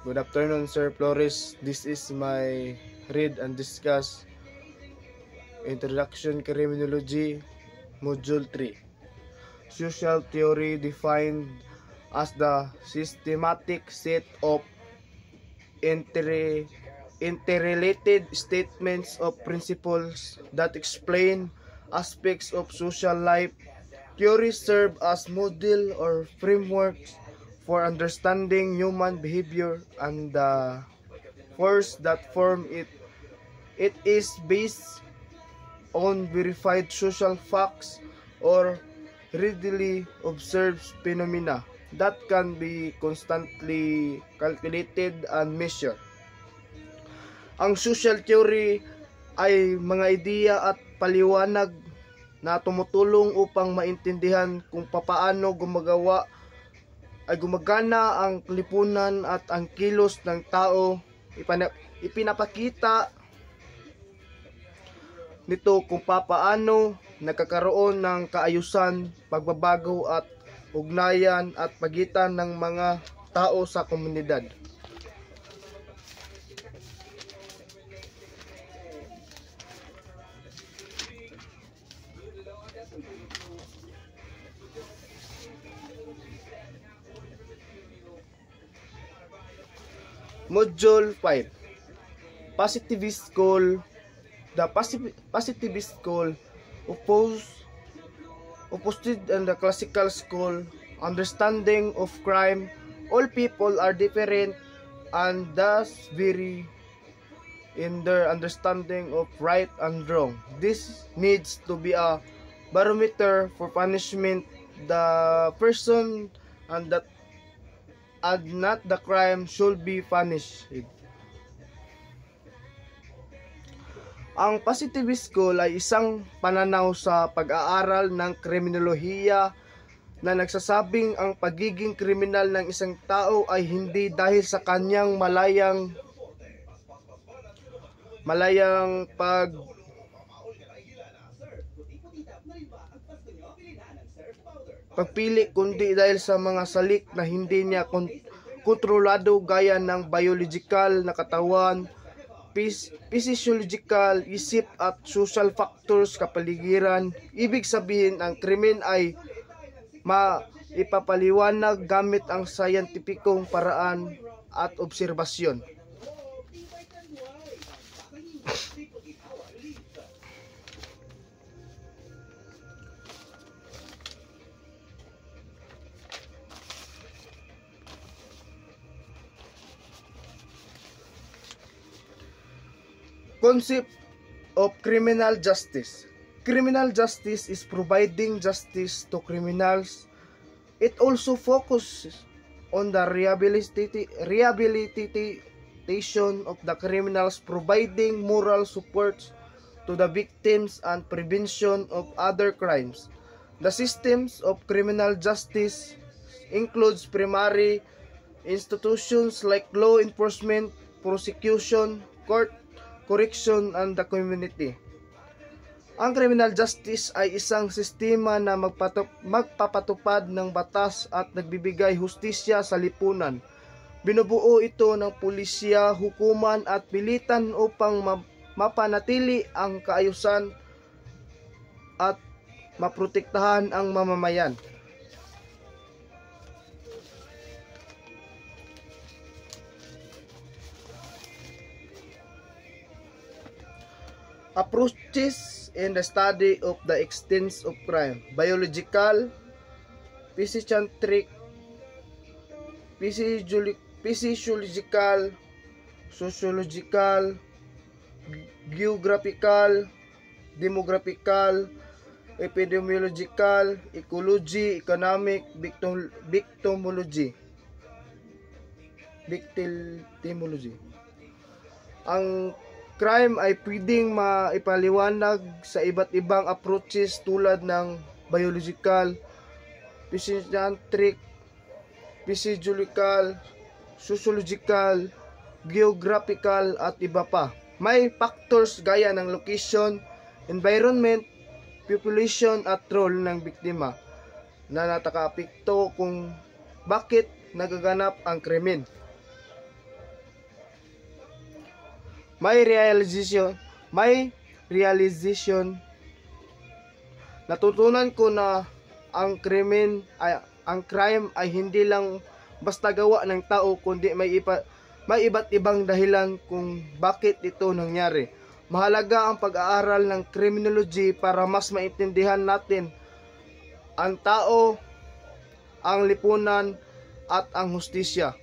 Good afternoon, Sir Flores. This is my read and discuss Introduction Criminology, Module 3. Social theory defined as the systematic set of interrelated statements of principles that explain aspects of social life. Theories serve as model or frameworks for understanding human behavior and the force that form it. It is based on verified social facts or readily observed phenomena that can be constantly calculated and measured. Ang social theory ay mga ideya at paliwanag na tumutulong upang maintindihan kung papaano gumagana ang lipunan at ang kilos ng tao. Ipinapakita nito kung papaano nagkakaroon ng kaayusan, pagbabago at ugnayan at pagitan ng mga tao sa komunidad. Module 5. Positivist School. The positivist school opposed and the classical school understanding of crime. All people are different and thus vary in their understanding of right and wrong. This needs to be a barometer for punishment. The person and not the crime should be punished. Ang positivist school ay isang pananaw sa pag-aaral ng kriminolohiya na nagsasabing ang pagiging kriminal ng isang tao ay hindi dahil sa kanyang pagpili, kundi dahil sa mga salik na hindi niya kontrolado gaya ng biological na katawan, physiological, isip at social factors kapaligiran. Ibig sabihin, ang krimen ay maipapaliwanag gamit ang scientificong paraan at obserbasyon. Concept of criminal justice. Criminal justice is providing justice to criminals. It also focuses on the rehabilitation of the criminals, providing moral support to the victims and prevention of other crimes. The systems of criminal justice includes primary institutions like law enforcement, prosecution, court, correction, and the community. Ang criminal justice ay isang sistema na magpapatupad ng batas at nagbibigay hustisya sa lipunan. Binubuo ito ng pulisya, hukuman at pilitan upang mapanatili ang kaayusan at maprotektahan ang mamamayan. Approaches in the study of the extent of crime: biological, physicentric, physiological, sociological, geographical, demographical, epidemiological, ecology, economic, victimology. Ang crime ay pwedeng maipaliwanag sa iba't ibang approaches tulad ng biological, physicentric, physiological, sociological, geographical at iba pa. May factors gaya ng location, environment, population at role ng biktima na nakakaapekto kung bakit nagaganap ang krimen. May realization natutunan ko na ang crime ay hindi lang basta gawa ng tao, kundi may iba't ibang dahilan kung bakit ito nangyari. Mahalaga ang pag-aaral ng criminology para mas maintindihan natin ang tao, ang lipunan at ang hustisya.